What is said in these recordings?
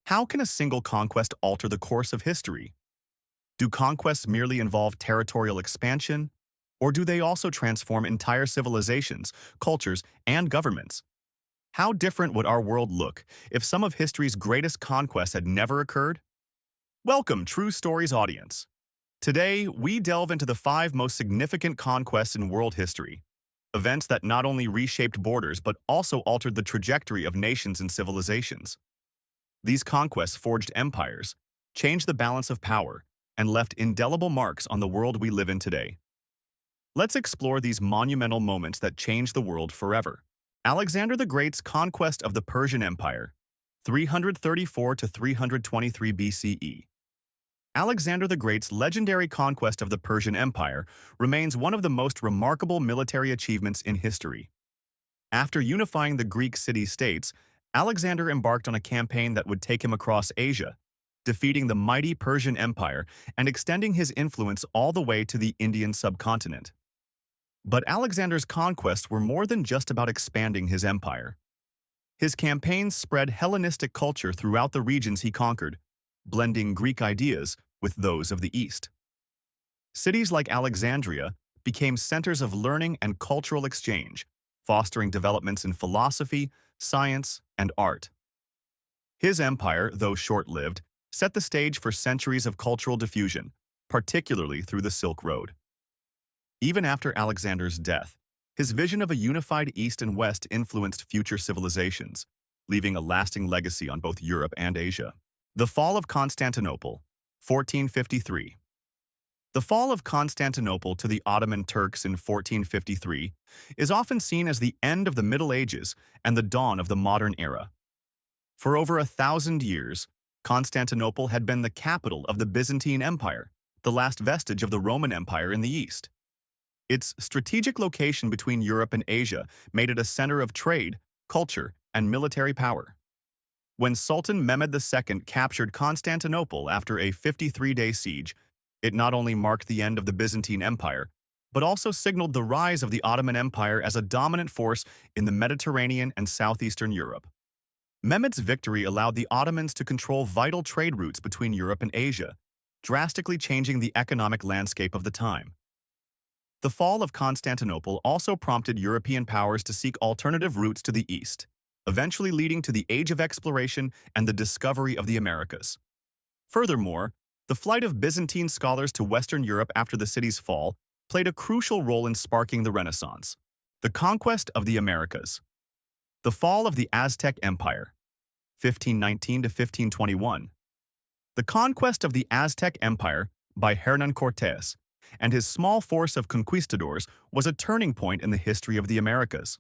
How can a single conquest alter the course of history? Do conquests merely involve territorial expansion, or do they also transform entire civilizations, cultures, and governments? How different would our world look if some of history's greatest conquests had never occurred? Welcome, True Stories audience. Today, we delve into the five most significant conquests in world history, events that not only reshaped borders but also altered the trajectory of nations and civilizations. These conquests forged empires, changed the balance of power, and left indelible marks on the world we live in today. Let's explore these monumental moments that changed the world forever. Alexander the Great's conquest of the Persian Empire, 334 to 323 BCE. Alexander the Great's legendary conquest of the Persian Empire remains one of the most remarkable military achievements in history. After unifying the Greek city-states, Alexander embarked on a campaign that would take him across Asia, defeating the mighty Persian Empire and extending his influence all the way to the Indian subcontinent. But Alexander's conquests were more than just about expanding his empire. His campaigns spread Hellenistic culture throughout the regions he conquered, blending Greek ideas with those of the East. Cities like Alexandria became centers of learning and cultural exchange, fostering developments in philosophy, science, and art. His empire, though short-lived, set the stage for centuries of cultural diffusion, particularly through the Silk Road. Even after Alexander's death, his vision of a unified East and West influenced future civilizations, leaving a lasting legacy on both Europe and Asia. The Fall of Constantinople, 1453. The fall of Constantinople to the Ottoman Turks in 1453 is often seen as the end of the Middle Ages and the dawn of the modern era. For over 1,000 years, Constantinople had been the capital of the Byzantine Empire, the last vestige of the Roman Empire in the East. Its strategic location between Europe and Asia made it a center of trade, culture, and military power. When Sultan Mehmed II captured Constantinople after a 53-day siege, it not only marked the end of the Byzantine Empire, but also signaled the rise of the Ottoman Empire as a dominant force in the Mediterranean and southeastern Europe. Mehmed's victory allowed the Ottomans to control vital trade routes between Europe and Asia, drastically changing the economic landscape of the time. The fall of Constantinople also prompted European powers to seek alternative routes to the east, eventually leading to the Age of Exploration and the discovery of the Americas. Furthermore, the flight of Byzantine scholars to Western Europe after the city's fall played a crucial role in sparking the Renaissance. The conquest of the Americas. The fall of the Aztec Empire, 1519 to 1521. The conquest of the Aztec Empire by Hernán Cortés and his small force of conquistadors was a turning point in the history of the Americas.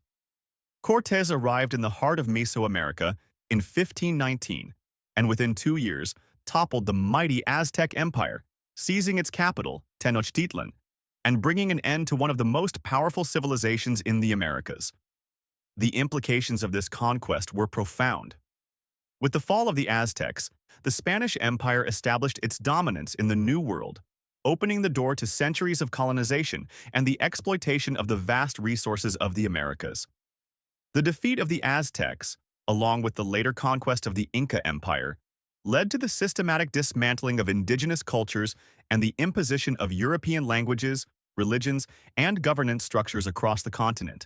Cortés arrived in the heart of Mesoamerica in 1519, and within 2 years, toppled the mighty Aztec Empire, seizing its capital, Tenochtitlan, and bringing an end to one of the most powerful civilizations in the Americas. The implications of this conquest were profound. With the fall of the Aztecs, the Spanish Empire established its dominance in the New World, opening the door to centuries of colonization and the exploitation of the vast resources of the Americas. The defeat of the Aztecs, along with the later conquest of the Inca Empire, led to the systematic dismantling of indigenous cultures and the imposition of European languages, religions, and governance structures across the continent.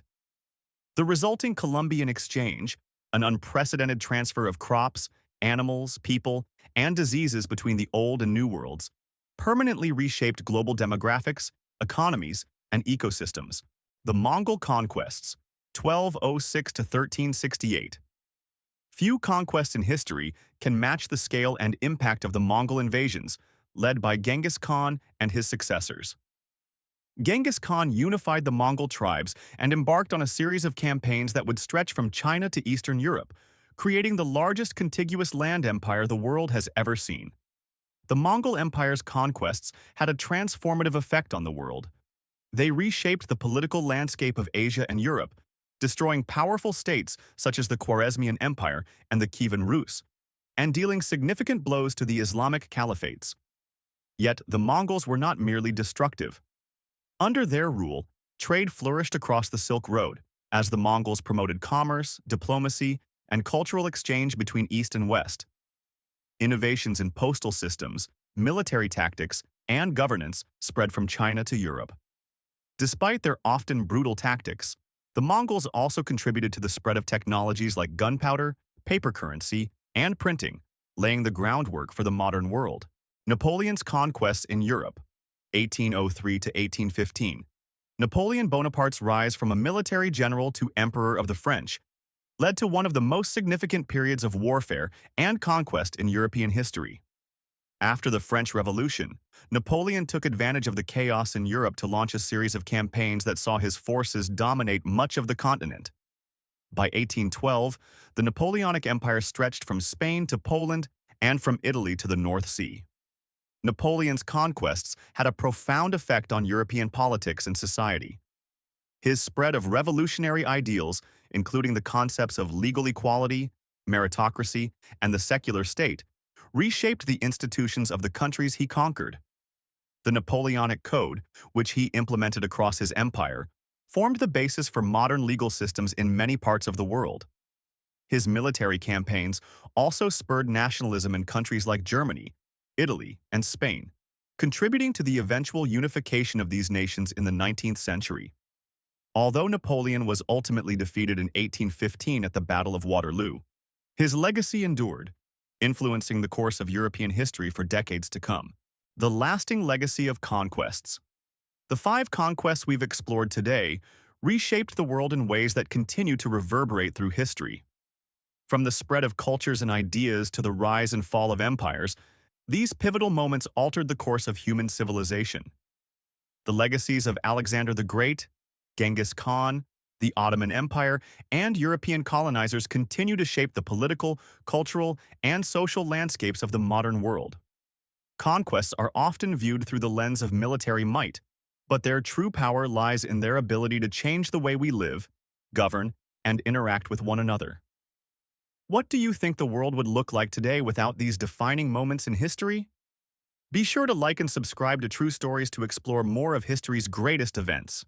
The resulting Columbian Exchange, an unprecedented transfer of crops, animals, people, and diseases between the Old and New Worlds, permanently reshaped global demographics, economies, and ecosystems. The Mongol Conquests, 1206 to 1368. Few conquests in history can match the scale and impact of the Mongol invasions, led by Genghis Khan and his successors. Genghis Khan unified the Mongol tribes and embarked on a series of campaigns that would stretch from China to Eastern Europe, creating the largest contiguous land empire the world has ever seen. The Mongol Empire's conquests had a transformative effect on the world. They reshaped the political landscape of Asia and Europe, destroying powerful states such as the Khwarezmian Empire and the Kievan Rus, and dealing significant blows to the Islamic caliphates. Yet the Mongols were not merely destructive. Under their rule, trade flourished across the Silk Road, as the Mongols promoted commerce, diplomacy, and cultural exchange between East and West. Innovations in postal systems, military tactics, and governance spread from China to Europe. Despite their often brutal tactics, the Mongols also contributed to the spread of technologies like gunpowder, paper currency, and printing, laying the groundwork for the modern world. Napoleon's conquests in Europe, 1803 to 1815. Napoleon Bonaparte's rise from a military general to emperor of the French led to one of the most significant periods of warfare and conquest in European history. After the French Revolution, Napoleon took advantage of the chaos in Europe to launch a series of campaigns that saw his forces dominate much of the continent. By 1812, the Napoleonic Empire stretched from Spain to Poland and from Italy to the North Sea. Napoleon's conquests had a profound effect on European politics and society. His spread of revolutionary ideals, including the concepts of legal equality, meritocracy, and the secular state, reshaped the institutions of the countries he conquered. The Napoleonic Code, which he implemented across his empire, formed the basis for modern legal systems in many parts of the world. His military campaigns also spurred nationalism in countries like Germany, Italy, and Spain, contributing to the eventual unification of these nations in the 19th century. Although Napoleon was ultimately defeated in 1815 at the Battle of Waterloo, his legacy endured, influencing the course of European history for decades to come. The lasting legacy of conquests. The 5 conquests we've explored today reshaped the world in ways that continue to reverberate through history. From the spread of cultures and ideas to the rise and fall of empires, these pivotal moments altered the course of human civilization. The legacies of Alexander the Great, Genghis Khan, the Ottoman Empire, and European colonizers continue to shape the political, cultural, and social landscapes of the modern world. Conquests are often viewed through the lens of military might, but their true power lies in their ability to change the way we live, govern, and interact with one another. What do you think the world would look like today without these defining moments in history? Be sure to like and subscribe to True Stories to explore more of history's greatest events.